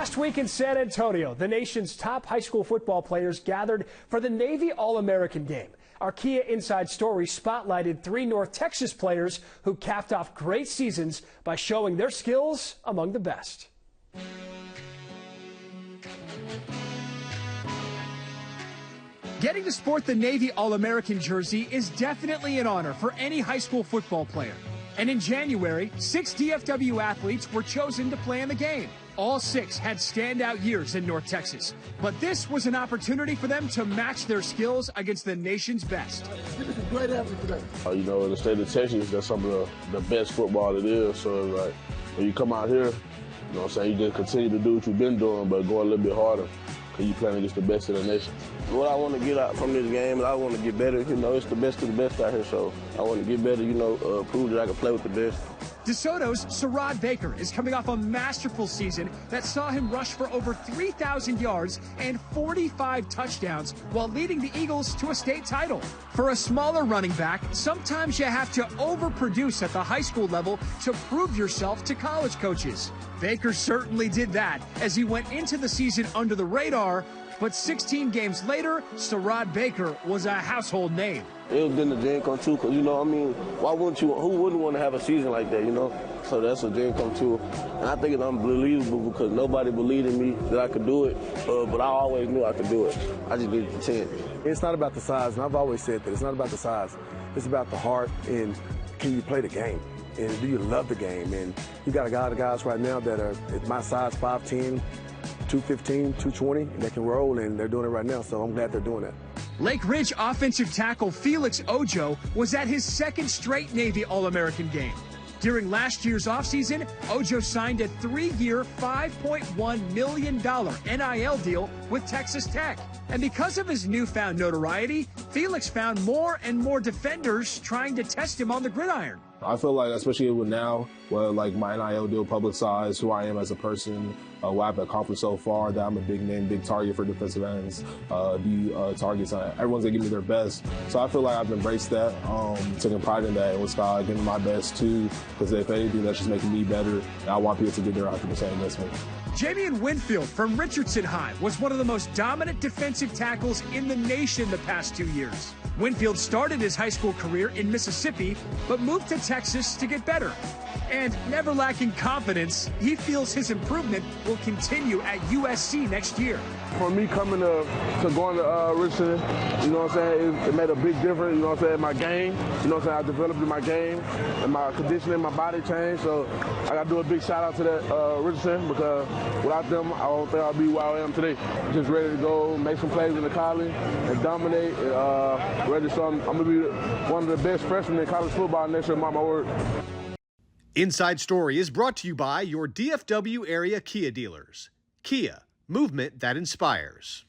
Last week in San Antonio, the nation's top high school football players gathered for the Navy All-American game. Our Kia Inside Story spotlighted 3 North Texas players who capped off great seasons by showing their skills among the best. Getting to sport the Navy All-American jersey is definitely an honor for any high school football player. And in January, 6 DFW athletes were chosen to play in the game. All 6 had standout years in North Texas, but this was an opportunity for them to match their skills against the nation's best. Great effort today. You know, in the state of Texas, that's some of the best football it is. So, like, when you come out here, you know what I'm saying, you just continue to do what you've been doing, but go a little bit harder, because you're playing against the best of the nation. What I want to get out from this game is I want to get better. You know, it's the best of the best out here, so I want to get better, you know, prove that I can play with the best. DeSoto's Sarod Baker is coming off a masterful season that saw him rush for over 3,000 yards and 45 touchdowns while leading the Eagles to a state title. For a smaller running back, sometimes you have to overproduce at the high school level to prove yourself to college coaches. Baker certainly did that as he went into the season under the radar, but 16 games later, Sarod Baker was a household name. It was been a dream come true, because, you know, I mean, why wouldn't you, who wouldn't want to have a season like that, you know? So that's a dream come true. And I think it's unbelievable because nobody believed in me that I could do it, but I always knew I could do it. I just needed to 10. It's not about the size, and I've always said that. It's not about the size. It's about the heart, and can you play the game? And do you love the game? And you got a lot of guys right now that are at my size, 5'10", 215, 220, that can roll, and they're doing it right now, so I'm glad they're doing that. Lake Ridge offensive tackle Felix Ojo was at his 2nd straight Navy All-American game. During last year's offseason, Ojo signed a 3-year, $5.1 million NIL deal with Texas Tech. And because of his newfound notoriety, Felix found more and more defenders trying to test him on the gridiron. I feel like, especially with now, where like my NIL deal publicized, who I am as a person, what I've accomplished so far, that I'm a big name, big target for defensive ends, targets. Everyone's gonna give me their best. So I feel like I've embraced that, taking pride in that, and was giving my best too, because if anything, that's just making me better. And I want people to get their 100% investment. Jamieon Winfield from Richardson High was one of the most dominant defensive tackles in the nation the past 2 years. Winfield started his high school career in Mississippi, but moved to Texas to get better. And never lacking confidence, he feels his improvement will continue at USC next year. For me coming to going to Richardson, you know what I'm saying, it made a big difference, you know what I'm saying, in my game. You know what I'm saying, I developed in my game, and my conditioning, my body changed. So I got to do a big shout out to that Richardson, because without them, I don't think I'll be where I am today. Just ready to go, make some plays in the college, and dominate, and ready to show I'm going to be one of the best freshmen in college football next year, mark my word. Inside Story is brought to you by your DFW area Kia dealers. Kia, movement that inspires.